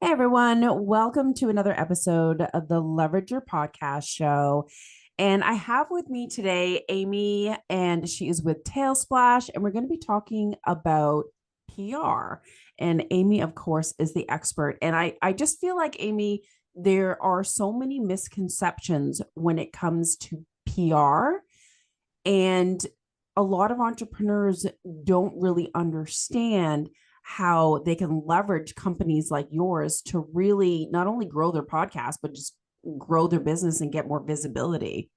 Hey everyone, welcome to another episode of the Leverage Your Podcast show. And I have with me today Amy, and she is with Tailsplash, and we're going to be talking about PR. And Amy, of course, is the expert. And I just feel like, Amy, there are so many misconceptions when it comes to PR. And a lot of entrepreneurs don't really understand how they can leverage companies like yours to really not only grow their podcast, but just grow their business and get more visibility.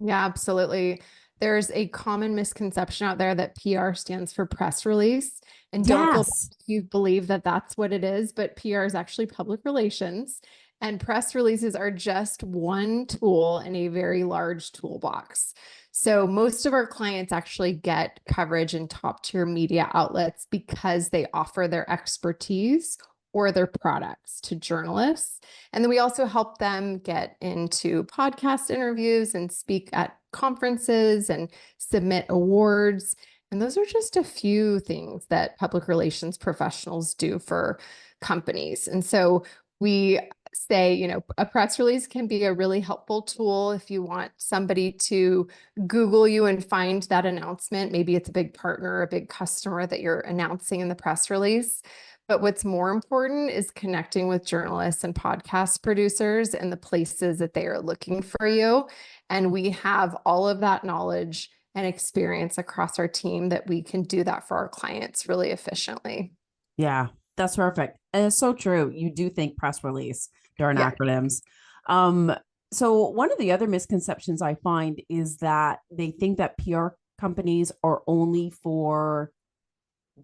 Yeah, absolutely. There's a common misconception out there that PR stands for press release. And don't feel bad Yes. if you believe that that's what it is, but PR is actually public relations. And press releases are just one tool in a very large toolbox. So most of our clients actually get coverage in top tier media outlets because they offer their expertise or their products to journalists. And then we also help them get into podcast interviews and speak at conferences and submit awards. And those are just a few things that public relations professionals do for companies. And so we say, a press release can be a really helpful tool if you want somebody to Google you and find that announcement. Maybe it's a big partner, a big customer that you're announcing in the press release. But what's more important is connecting with journalists and podcast producers and the places that they are looking for you. And we have all of that knowledge and experience across our team that we can do that for our clients really efficiently. Yeah, that's perfect. And it's so true. You do think press release during Yeah. acronyms. Um, so one of the other misconceptions I find is that they think that PR companies are only for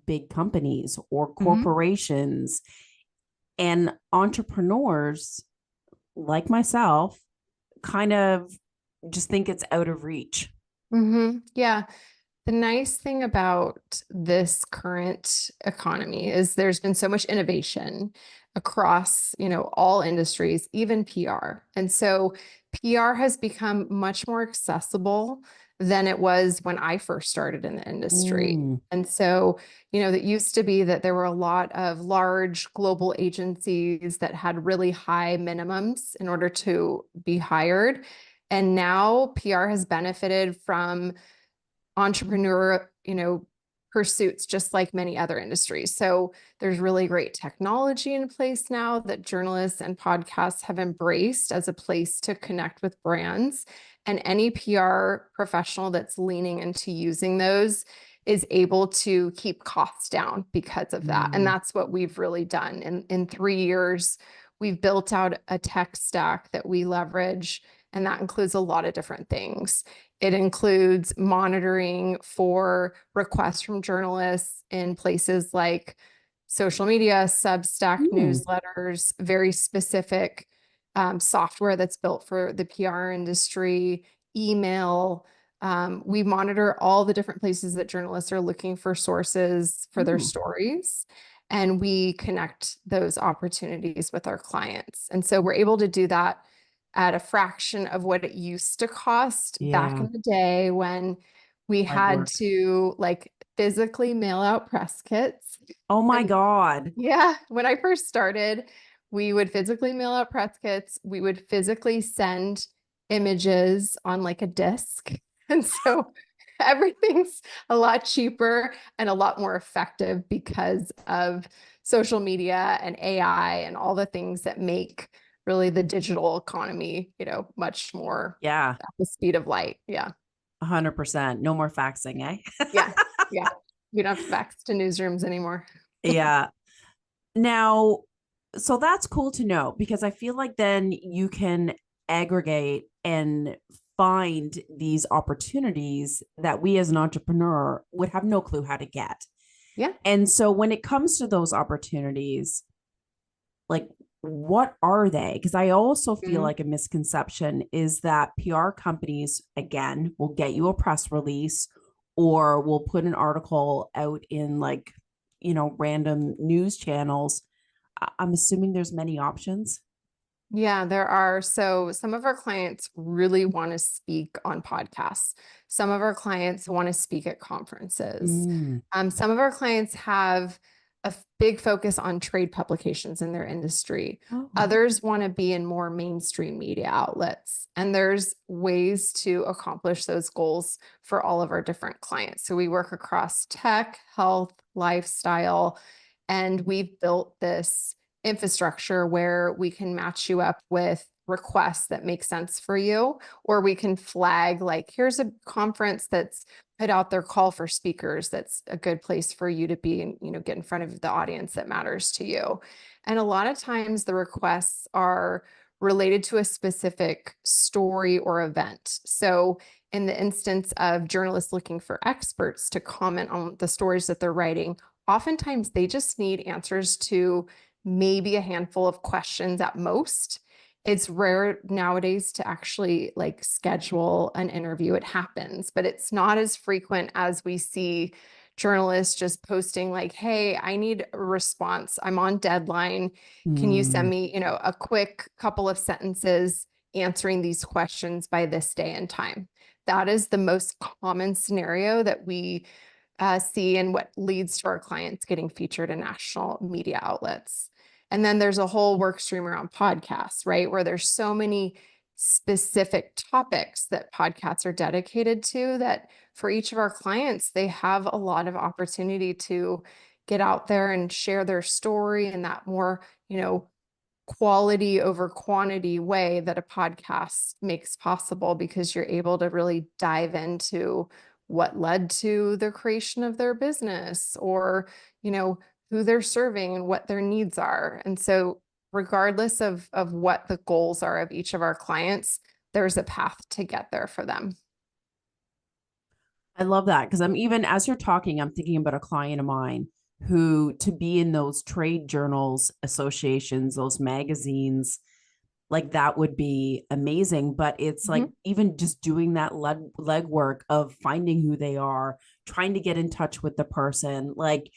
big companies or Mhm. corporations, and entrepreneurs like myself kind of just think it's out of reach. Yeah. The nice thing about this current economy is there's been so much innovation across, all industries, even PR. And so PR has become much more accessible than it was when I first started in the industry. Mm, And so, it used to be that there were a lot of large global agencies that had really high minimums in order to be hired. And now PR has benefited from entrepreneur, pursuits, just like many other industries. So there's really great technology in place now that journalists and podcasts have embraced as a place to connect with brands. And any PR professional that's leaning into using those is able to keep costs down because of that. And mm, that's what we've really done. In 3 years, we've built out a tech stack that we leverage, and that includes a lot of different things. It includes monitoring for requests from journalists in places like social media, Substack mm. newsletters, very specific software that's built for the PR industry, email. We monitor all the different places that journalists are looking for sources for their Mm. stories, and we connect those opportunities with our clients. And so we're able to do that at a fraction of what it used to cost back Yeah, in the day when we had legwork. to like physically mail out press kits. Oh my And God. yeah, when I first started, we would physically mail out press kits. We would physically send images on like a disc. And so everything's a lot cheaper and a lot more effective because of social media and AI and all the things that make really the digital economy, much more Yeah, at the speed of light. Yeah. 100%. No more faxing, eh? Yeah. Yeah. We don't have to fax to newsrooms anymore. Yeah. Now, so that's cool to know because I feel like then you can aggregate and find these opportunities that we as an entrepreneur would have no clue how to get. Yeah. And so when it comes to those opportunities, like what are they? Because I also feel Mhm. like a misconception is that PR companies, again, will get you a press release or will put an article out in like, random news channels. I'm assuming there's many options. Yeah, there are. So some of our clients really want to speak on podcasts. Some of our clients want to speak at conferences. Mm, Some of our clients have a big focus on trade publications in their industry. Oh. Others want to be in more mainstream media outlets. And there's ways to accomplish those goals for all of our different clients. So we work across tech, health, lifestyle, and we've built this infrastructure where we can match you up with requests that make sense for you, or we can flag like, here's a conference that's put out their call for speakers. That's a good place for you to be and, get in front of the audience that matters to you. And a lot of times the requests are related to a specific story or event. So in the instance of journalists looking for experts to comment on the stories that they're writing, oftentimes they just need answers to maybe a handful of questions at most. It's rare nowadays to actually like schedule an interview. It happens, but it's not as frequent as we see journalists just posting like, hey, I need a response. I'm on deadline. Can you send Mm. me, a quick couple of sentences answering these questions by this day and time? That is the most common scenario that we see and what leads to our clients getting featured in national media outlets. And then there's a whole work stream around podcasts, right? Where there's so many specific topics that podcasts are dedicated to that for each of our clients, they have a lot of opportunity to get out there and share their story in that more, quality over quantity way that a podcast makes possible, because you're able to really dive into what led to the creation of their business, or, who they're serving and what their needs are. And so regardless of what the goals are of each of our clients, there's a path to get there for them. I love that because I'm even as you're talking, I'm thinking about a client of mine who to be in those trade journals, associations, those magazines, like that would be amazing. But it's like Mhm. even just doing that legwork of finding who they are, trying to get in touch with the person, like,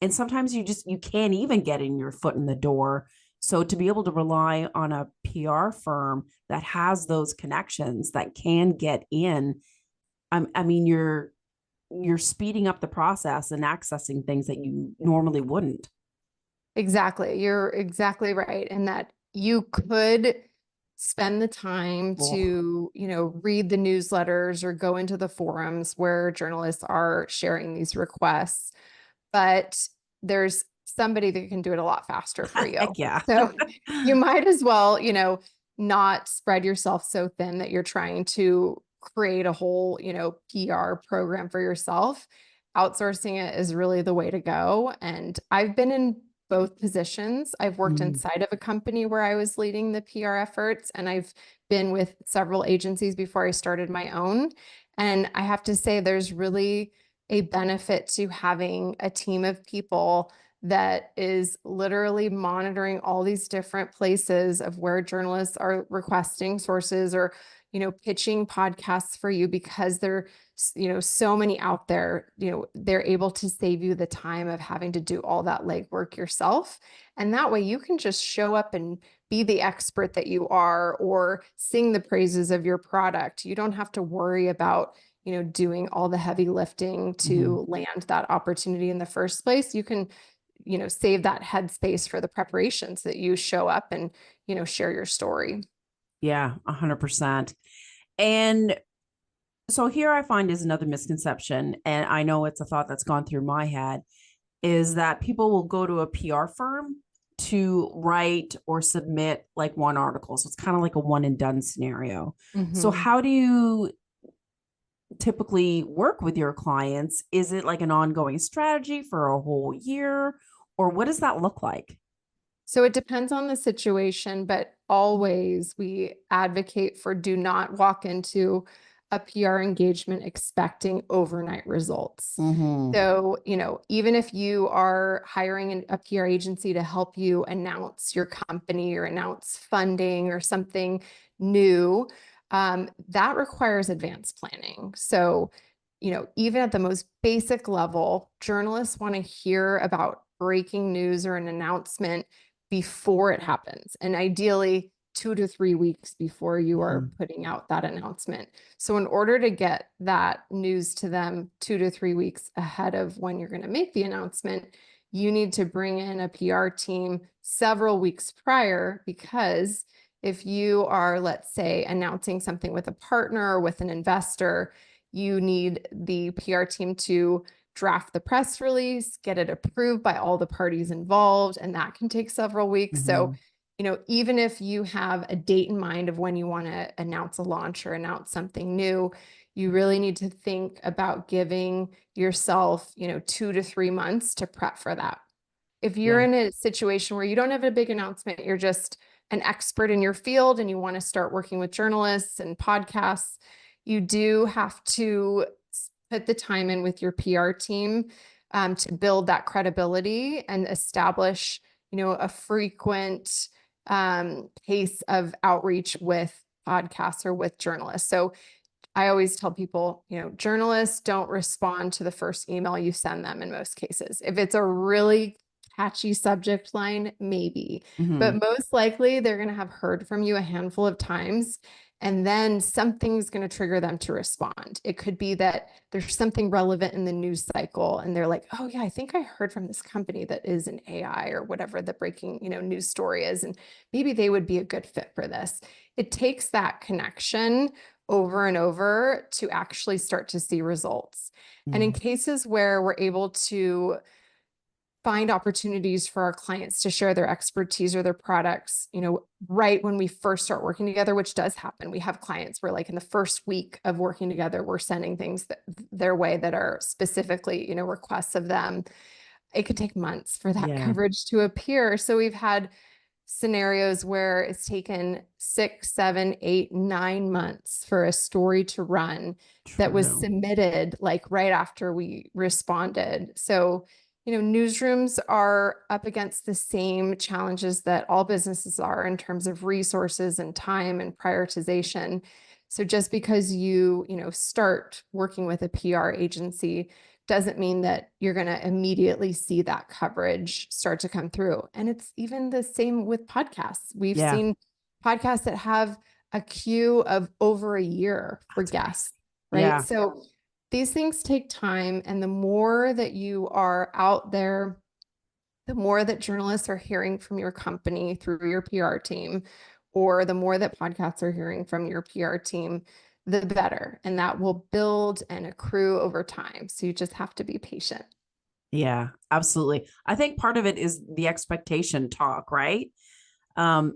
and sometimes you can't even get in your foot in the door. So to be able to rely on a PR firm that has those connections that can get in, I mean, you're speeding up the process and accessing things that you normally wouldn't. Exactly. You're exactly right. And that you could spend the time Oh, to, read the newsletters or go into the forums where journalists are sharing these requests, but there's somebody that can do it a lot faster for you. heck yeah. So you might as well, not spread yourself so thin that you're trying to create a whole, PR program for yourself. Outsourcing it is really the way to go. And I've been in both positions. I've worked Mm. inside of a company where I was leading the PR efforts, and I've been with several agencies before I started my own. And I have to say, there's really a benefit to having a team of people that is literally monitoring all these different places of where journalists are requesting sources, or pitching podcasts for you, because there so many out there. They're able to save you the time of having to do all that legwork yourself, and that way you can just show up and be the expert that you are, or sing the praises of your product. You don't have to worry about doing all the heavy lifting Mhm. to land that opportunity in the first place. You can, save that headspace for the preparations that you show up and, share your story. Yeah, 100%. And so here I find is another misconception, and I know it's a thought that's gone through my head, is that people will go to a PR firm to write or submit like one article. So it's kind of like a one and done scenario. So Mhm. how do you typically work with your clients? Is it like an ongoing strategy for a whole year, or what does that look like? So it depends on the situation, but always we advocate for do not walk into a PR engagement expecting overnight results. Mm-hmm. So, even if you are hiring a PR agency to help you announce your company or announce funding or something new, that requires advanced planning. So, even at the most basic level, journalists want to hear about breaking news or an announcement before it happens, and ideally 2 to 3 weeks before you are putting out that announcement. So in order to get that news to them 2 to 3 weeks ahead of when you're going to make the announcement, you need to bring in a PR team several weeks prior, because if you are, let's say, announcing something with a partner or with an investor, you need the PR team to draft the press release, get it approved by all the parties involved, and that can take several weeks. So, even if you have a date in mind of when you want to announce a launch or announce something new, you really need to think about giving yourself, 2 to 3 months to prep for that. If you're Yeah. in a situation where you don't have a big announcement, you're just an expert in your field and you want to start working with journalists and podcasts, you do have to put the time in with your PR team to build that credibility and establish, a frequent pace of outreach with podcasts or with journalists. So I always tell people, journalists don't respond to the first email you send them in most cases. If it's a really catchy subject line, maybe, but Hmm. most likely they're going to have heard from you a handful of times. And then something's going to trigger them to respond. It could be that there's something relevant in the news cycle and they're like, oh yeah, I think I heard from this company that is an AI or whatever the breaking, news story is. And maybe they would be a good fit for this. It takes that connection over and over to actually start to see results. And in cases where we're able to find opportunities for our clients to share their expertise or their products, right when we first start working together, which does happen. We have clients where like in the first week of working together, we're sending things their way that are specifically, requests of them. It could take months for that Yeah. coverage to appear. So we've had scenarios where it's taken 6, 7, 8, 9 months for a story to run that was True. submitted like right after we responded. So, newsrooms are up against the same challenges that all businesses are in terms of resources and time and prioritization. So just because you, start working with a PR agency doesn't mean that you're going to immediately see that coverage start to come through. And it's even the same with podcasts. We've Yeah. seen podcasts that have a queue of over a year for That's crazy. guests, right? Yeah. So these things take time. And the more that you are out there, the more that journalists are hearing from your company through your PR team, or the more that podcasts are hearing from your PR team, the better. And that will build and accrue over time. So you just have to be patient. Yeah, absolutely. I think part of it is the expectation talk, right?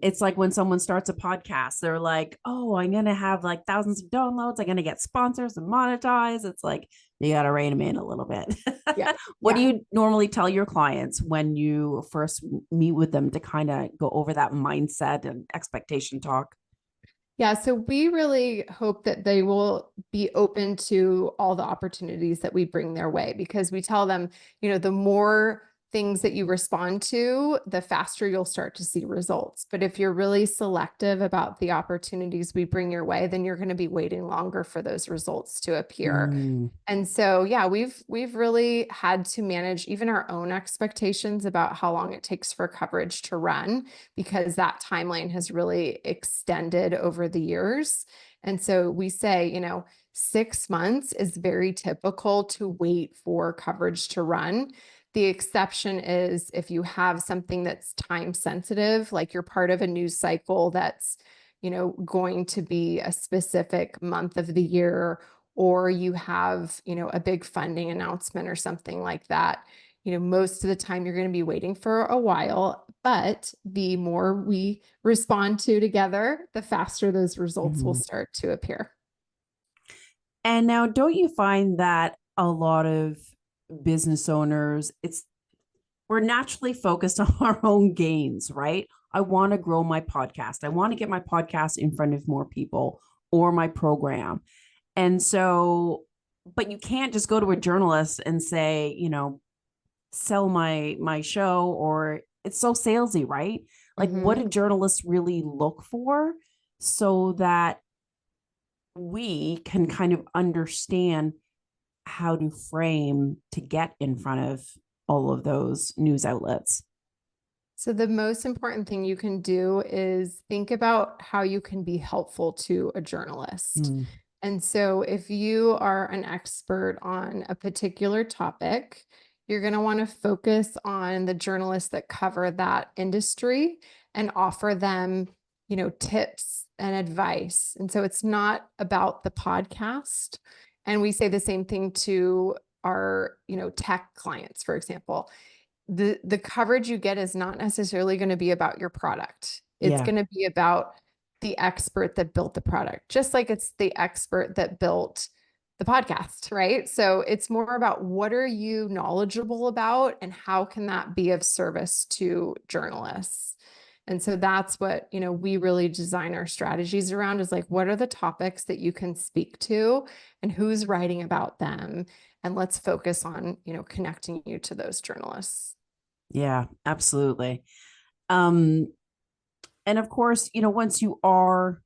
It's like when someone starts a podcast, they're like, oh, I'm going to have like thousands of downloads. I'm going to get sponsors and monetize. It's like, you got to rein them in a little bit. Yeah. What do Yeah. you normally tell your clients when you first meet with them to kind of go over that mindset and expectation talk? Yeah, so we really hope that they will be open to all the opportunities that we bring their way, because we tell them, the more things that you respond to, the faster you'll start to see results. But if you're really selective about the opportunities we bring your way, then you're going to be waiting longer for those results to appear. Mm, And so, yeah, we've really had to manage even our own expectations about how long it takes for coverage to run, because that timeline has really extended over the years. And so we say, 6 months is very typical to wait for coverage to run. The exception is if you have something that's time sensitive, like you're part of a news cycle that's, going to be a specific month of the year, or you have, a big funding announcement or something like that. Most of the time you're going to be waiting for a while, but the more we respond to together, the faster those results will mhm. start to appear. And now, don't you find that a lot of business owners, we're naturally focused on our own gains, right? I want to grow my podcast. I want to get my podcast in front of more people or my program. And so, but you can't just go to a journalist and say, sell my show, or it's so salesy, right? Like, what Mhm. do journalists really look for so that we can kind of understand how to frame to get in front of all of those news outlets? So the most important thing you can do is think about how you can be helpful to a journalist. Mm, And so if you are an expert on a particular topic, you're going to want to focus on the journalists that cover that industry and offer them, tips and advice. And so it's not about the podcast. And we say the same thing to our, tech clients, for example. The coverage you get is not necessarily going to be about your product. It's Yeah. going to be about the expert that built the product, just like it's the expert that built the podcast, right? So it's more about what are you knowledgeable about and how can that be of service to journalists? And so that's what, we really design our strategies around is like, what are the topics that you can speak to and who's writing about them? And let's focus on, connecting you to those journalists. Yeah, absolutely. Um, and of course, once you are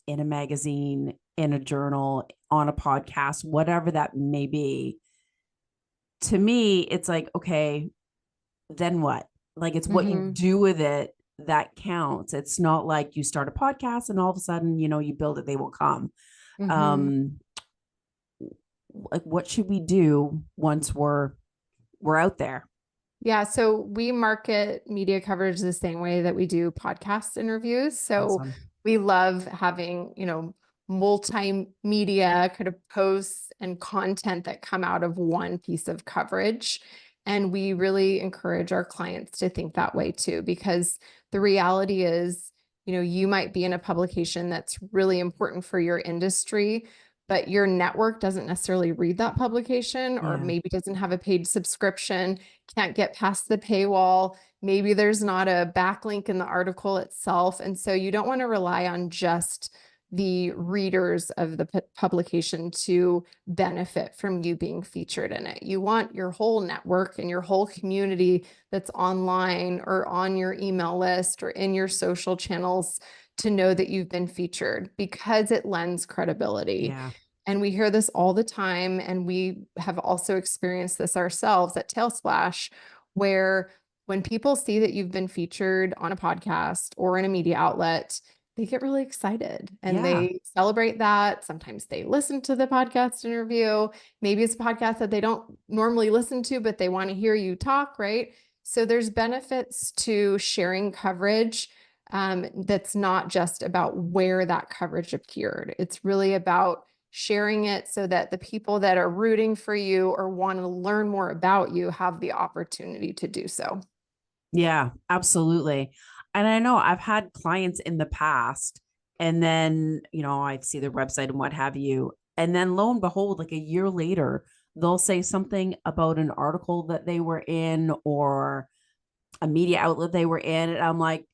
in a magazine, in a journal, on a podcast, whatever that may be, to me, it's like, okay, then what? Like, it's what you Mm-hmm. do with it that counts. It's not like you start a podcast and all of a sudden, you build it, they will come. Mm-hmm. Um, like, what should we do once we're out there? Yeah, so we market media coverage the same way that we do podcast interviews. So Awesome. we love having, multimedia kind of posts and content that come out of one piece of coverage. And we really encourage our clients to think that way too, because the reality is, you might be in a publication that's really important for your industry, but your network doesn't necessarily read that publication or Yeah. maybe doesn't have a paid subscription, can't get past the paywall. Maybe there's not a backlink in the article itself. And so you don't want to rely on just the readers of the publication to benefit from you being featured in it. You want your whole network and your whole community that's online or on your email list or in your social channels to know that you've been featured because it lends credibility. Yeah. And we hear this all the time. And we have also experienced this ourselves at Tailsplash, where when people see that you've been featured on a podcast or in a media outlet, they get really excited and Yeah. they celebrate that. Sometimes they listen to the podcast interview. Maybe it's a podcast that they don't normally listen to, but they want to hear you talk, right? So there's benefits to sharing coverage that's not just about where that coverage appeared. It's really about sharing it so that the people that are rooting for you or want to learn more about you have the opportunity to do so. Yeah, absolutely. And I know I've had clients in the past, and then, I see their website and what have you. And then lo and behold, like a year later, they'll say something about an article that they were in or a media outlet they were in. And I'm like,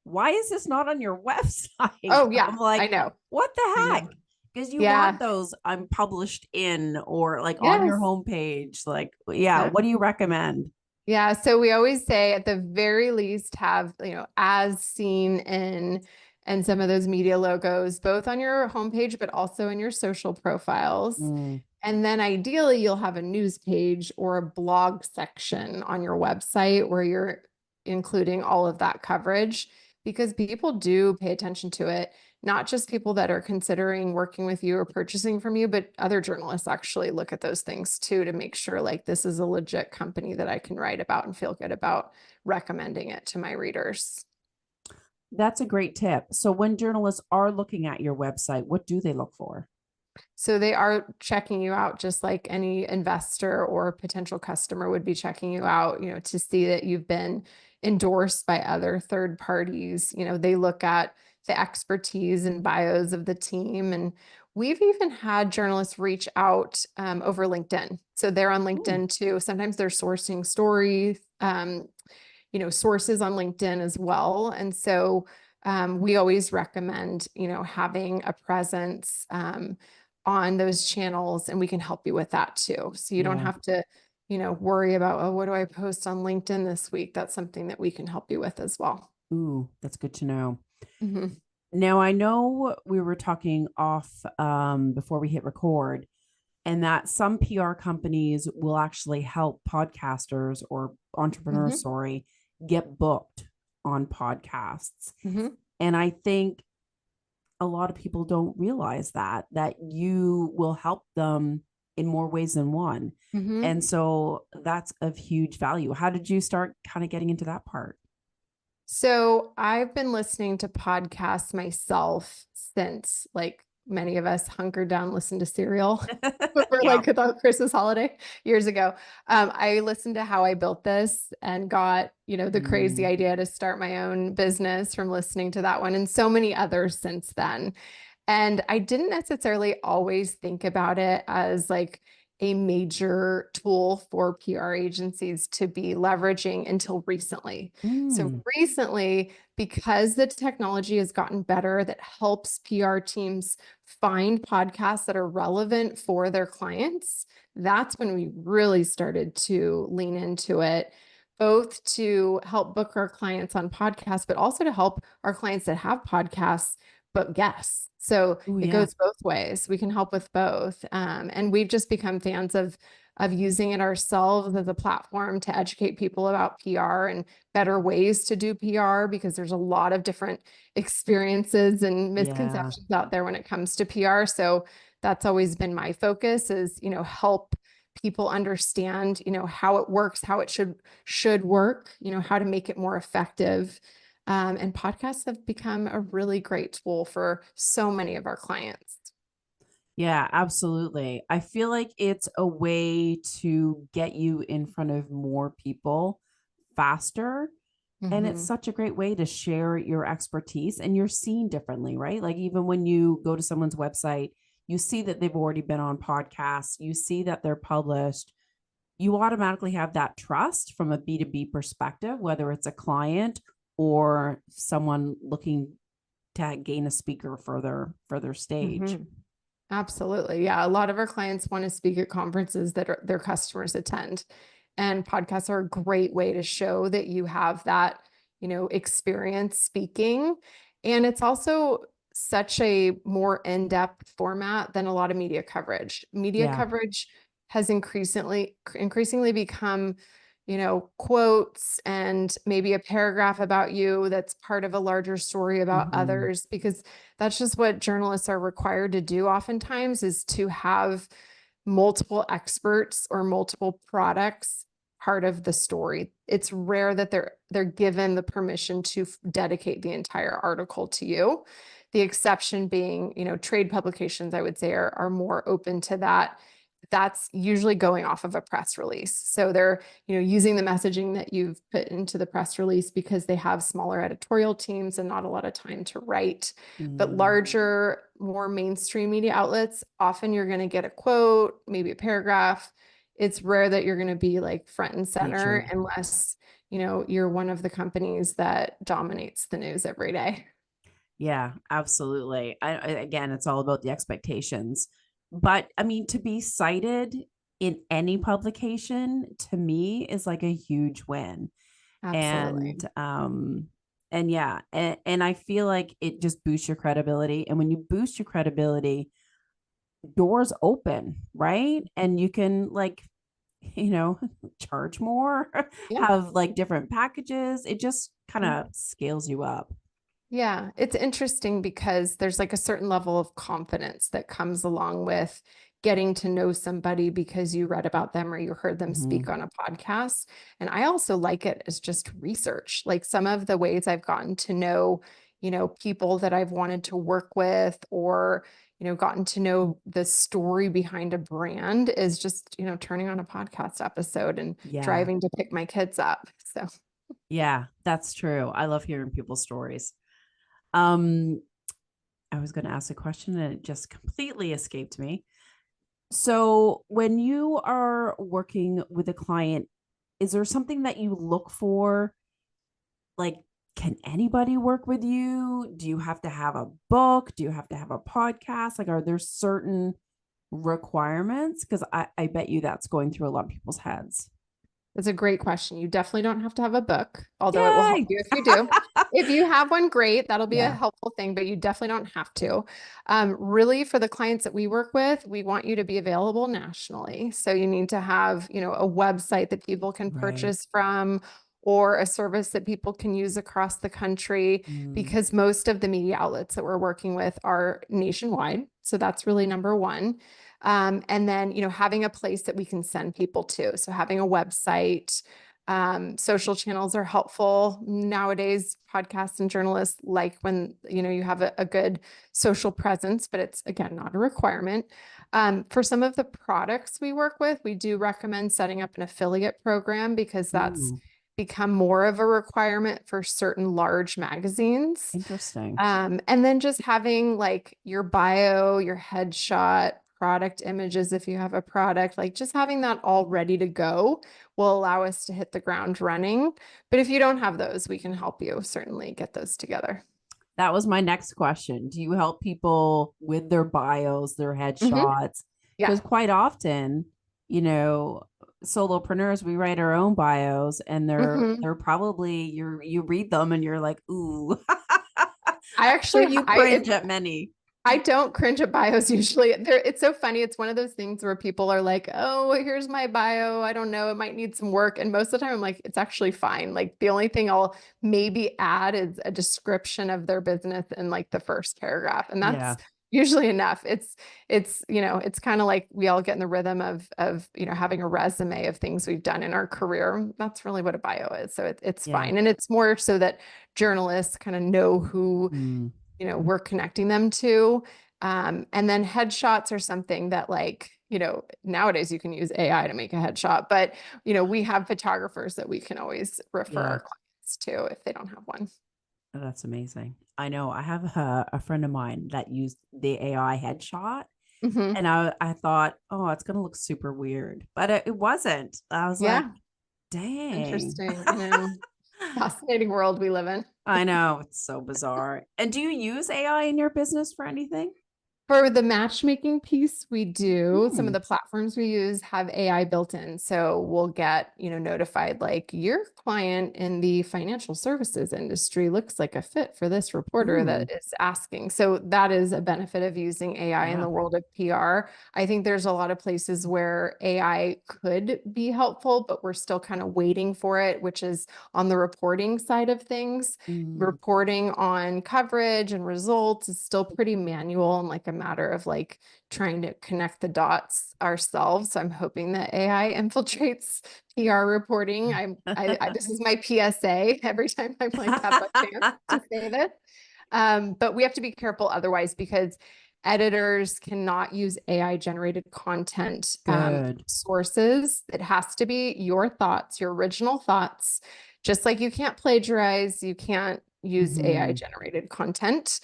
why is this not on your website? Oh, yeah, I'm like, I know. what I the heck? know. Because you want Yeah. those I'm published in or like on your Yes. homepage. Like, yeah, Yeah. what do you recommend? Yeah. So we always say at the very least have, as seen in and some of those media logos, both on your homepage, but also in your social profiles. Mm, And then ideally, you'll have a news page or a blog section on your website where you're including all of that coverage because people do pay attention to it, not just people that are considering working with you or purchasing from you, but other journalists actually look at those things too to make sure like this is a legit company that I can write about and feel good about recommending it to my readers. that's a great tip. So when journalists are looking at your website, what do they look for? So they are checking you out just like any investor or potential customer would be checking you out, to see that you've been endorsed by other third parties. They look at the expertise and bios of the team. And we've even had journalists reach out over LinkedIn. So they're on Ooh, LinkedIn too. Sometimes they're sourcing stories, sources on LinkedIn as well. And so we always recommend, having a presence on those channels, and we can help you with that too. So you don't yeah. have to, worry about, oh, what do I post on LinkedIn this week? That's something that we can help you with as well. Ooh, that's good to know. Mhm. Now I know we were talking off before we hit record, and that some PR companies will actually help podcasters or entrepreneurs, Mhm. sorry, get booked on podcasts. Mhm. And I think a lot of people don't realize that you will help them in more ways than one. Mhm. And so that's of huge value. How did you start kind of getting into that part? So I've been listening to podcasts myself since like many of us hunkered down, listened to Serial for Yeah. like the Christmas holiday years ago. I listened to How I Built This and got, the crazy Mm. idea to start my own business from listening to that one and so many others since then. And I didn't necessarily always think about it as like a major tool for PR agencies to be leveraging until recently. So Mm. recently, because the technology has gotten better that helps PR teams find podcasts that are relevant for their clients, that's when we really started to lean into it, both to help book our clients on podcasts, but also to help our clients that have podcasts but guests. So Oh, it yeah. goes both ways. We can help with both. And we've just become fans of using it ourselves as a platform to educate people about PR and better ways to do PR because there's a lot of different experiences and Yeah. misconceptions out there when it comes to PR. So that's always been my focus is, help people understand, how it works, how it should work, how to make it more effective. And podcasts have become a really great tool for so many of our clients. Yeah, absolutely. I feel like it's a way to get you in front of more people faster. And it's Mhm. such a great way to share your expertise and you're seen differently, right? Like even when you go to someone's website, you see that they've already been on podcasts, you see that they're published. You automatically have that trust from a B2B perspective, whether it's a client or someone looking to gain a speaker further stage. Mhm. Absolutely. Yeah. A lot of our clients want to speak at conferences that their customers attend. And podcasts are a great way to show that you have that, experience speaking. And it's also such a more in-depth format than a lot of media coverage. Media Yeah. coverage has increasingly become, quotes and maybe a paragraph about you that's part of a larger story about Mhm. others because that's just what journalists are required to do oftentimes is to have multiple experts or multiple products part of the story. It's rare that they're given the permission to dedicate the entire article to you. The exception being, trade publications, I would say are more open to that. That's usually going off of a press release. So they're, using the messaging that you've put into the press release because they have smaller editorial teams and not a lot of time to write. But Mm. larger, more mainstream media outlets, often you're going to get a quote, maybe a paragraph. It's rare that you're going to be like front and center Featured. unless, you're one of the companies that dominates the news every day. Yeah, absolutely. Again, it's all about the expectations. But I mean, to be cited in any publication to me is like a huge win. Absolutely. And yeah, and I feel like it just boosts your credibility. And when you boost your credibility, doors open, right? And you can like, you know, charge more, Yeah. have like different packages. It just kind of scales you up. Yeah, it's interesting because there's like a certain level of confidence that comes along with getting to know somebody because you read about them or you heard them speak Mhm. on a podcast. And I also like it as just research. Like some of the ways I've gotten to know, people that I've wanted to work with or, gotten to know the story behind a brand is just, turning on a podcast episode and Yeah. driving to pick my kids up. So Yeah, that's true. I love hearing people's stories. Um, I was going to ask a question and it just completely escaped me. So, when you are working with a client, is there something that you look for? Like, can anybody work with you? Do you have to have a book? Do you have to have a podcast? Like, are there certain requirements? Because I bet you that's going through a lot of people's heads. that's a great question. You definitely don't have to have a book, although it will help Yay. you if you do. If you have one, great. That'll be a Yeah. helpful thing, but you definitely don't have to. Really, for the clients that we work with, we want you to be available nationally. So you need to have, a website that people can Right. purchase from, or a service that people can use across the country, Mm. because most of the media outlets that we're working with are nationwide. So that's really number one. And then, having a place that we can send people to. So having a website, social channels are helpful nowadays. Podcasts and journalists like when, you have a good social presence, but it's again, not a requirement. For some of the products we work with, we do recommend setting up an affiliate program because that's Ooh, become more of a requirement for certain large magazines. interesting. And then just having like your bio, your headshot, product images, if you have a product, like just having that all ready to go will allow us to hit the ground running. But if you don't have those, we can help you certainly get those together. That was my next question. Do you help people with their bios, their Hmm. headshots? Yeah. Because quite often, you know, solopreneurs, we write our own bios and Hmm. they're probably you read them and you're like, ooh, I I'm sure actually, you I, cringe at many. I don't cringe at bios usually. It's so funny. It's one of those things where people are like, "Oh, here's my bio. I don't know. It might need some work." And most of the time I'm like, "It's actually fine." Like the only thing I'll maybe add is a description of their business in like the first paragraph. And that's Yeah. usually enough. It's kind of like we all get in the rhythm of, having a resume of things we've done in our career. That's really what a bio is. So it's Yeah. fine. And it's more so that journalists kind of know who Mm. we're connecting them to. And then headshots are something that like, nowadays you can use AI to make a headshot, but we have photographers that we can always refer Yeah. our clients to if they don't have one. That's amazing. I know I have a friend of mine that used the AI headshot Hmm. and I thought, oh, it's gonna look super weird, but it wasn't. I was like, Yeah, dang. interesting. I know. Fascinating world we live in. I know it's so bizarre. And do you use AI in your business for anything? For the matchmaking piece, we do. Some of Hmm. the platforms we use have AI built in. So we'll get, notified like your client in the financial services industry looks like a fit for this reporter Ooh, that is asking. So that is a benefit of using AI in yeah. the world of PR. I think there's a lot of places where AI could be helpful, but we're still kind of waiting for it, which is on the reporting side of things. Mm. Reporting on coverage and results is still pretty manual and like a matter of like trying to connect the dots ourselves. So I'm hoping that AI infiltrates PR reporting. This is my PSA every time I'm like have a chance to say this. But we have to be careful otherwise because editors cannot use AI generated content Good. sources. It has to be your thoughts, your original thoughts. Just like you can't plagiarize, you can't use AI Hmm. generated content.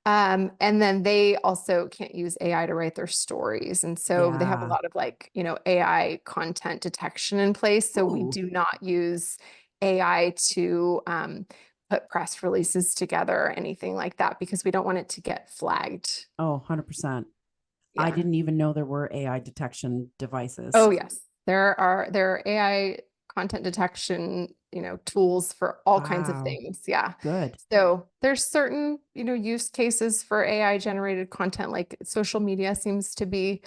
And then they also can't use AI to write their stories. And so they have a Yeah. lot of like, AI content detection in place. So we Ooh. do not use AI to put press releases together or anything like that because we don't want it to get flagged. Oh, 100%. I Yeah. didn't even know there were AI detection devices. Oh, yes. There are AI content detection, tools for all kinds of Wow. things. Yeah. Good. So there's certain, use cases for AI generated content, like social media seems to be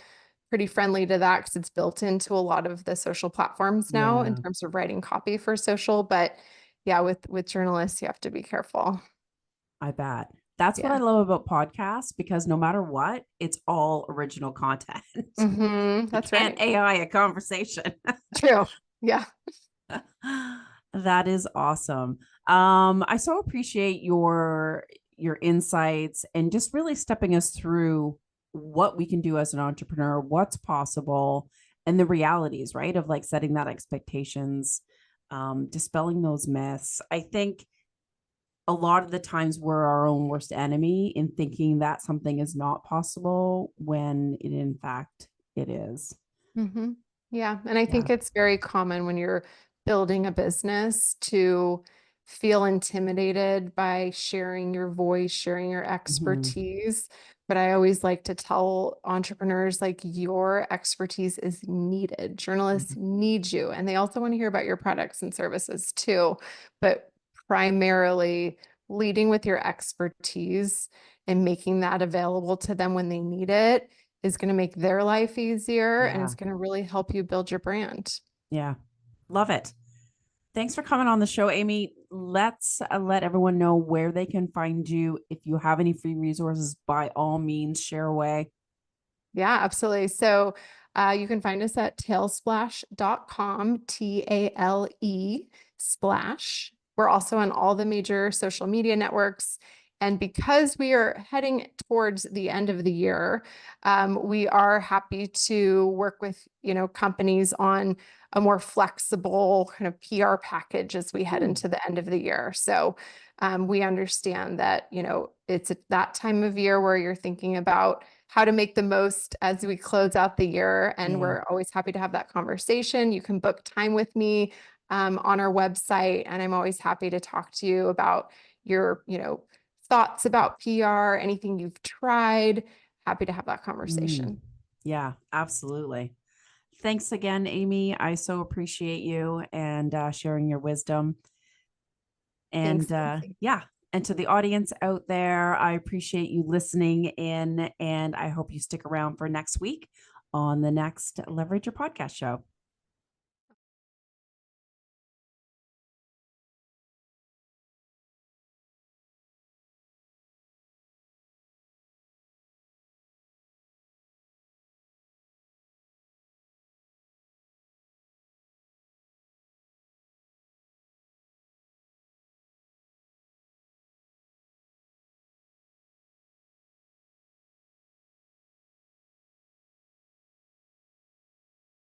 pretty friendly to that because it's built into a lot of the social platforms now in Yeah, terms of writing copy for social. But yeah, with journalists, you have to be careful. I bet. That's what I Yeah. love about podcasts because no matter what, it's all original content. You That's can't right. AI a conversation. True. Yeah. That is awesome. I so appreciate your insights and just really stepping us through what we can do as an entrepreneur, what's possible, and the realities, right? Of like setting that expectations, dispelling those myths. I think a lot of the times we're our own worst enemy in thinking that something is not possible when it in fact it is. Hmm. Yeah. And I Yeah. think it's very common when you're building a business to feel intimidated by sharing your voice, sharing your Hmm. expertise. But I always like to tell entrepreneurs like your expertise is needed. Journalists need you. And they also want to hear about your products and services too. But primarily leading with your expertise and making that available to them when they need it is going to make their life easier and Yeah. it's going to really help you build your brand. Yeah. Love it. Thanks for coming on the show, Amy. Let's let everyone know where they can find you. If you have any free resources, by all means, share away. Yeah, absolutely. So you can find us at tailsplash.com, Tale splash. We're also on all the major social media networks. And because we are heading towards the end of the year, we are happy to work with, companies on a more flexible kind of PR package as we head into the end of the year. So we understand that, it's at that time of year where you're thinking about how to make the most as we close out the year. And Yeah. we're always happy to have that conversation. You can book time with me on our website. And I'm always happy to talk to you about your, thoughts about PR, anything you've tried. Happy to have that conversation. Yeah, absolutely. Thanks again, Amy. I so appreciate you and sharing your wisdom. Thanks, And Lindsay. yeah, and to the audience out there, I appreciate you listening in, and I hope you stick around for next week on the next Leverage Your Podcast show.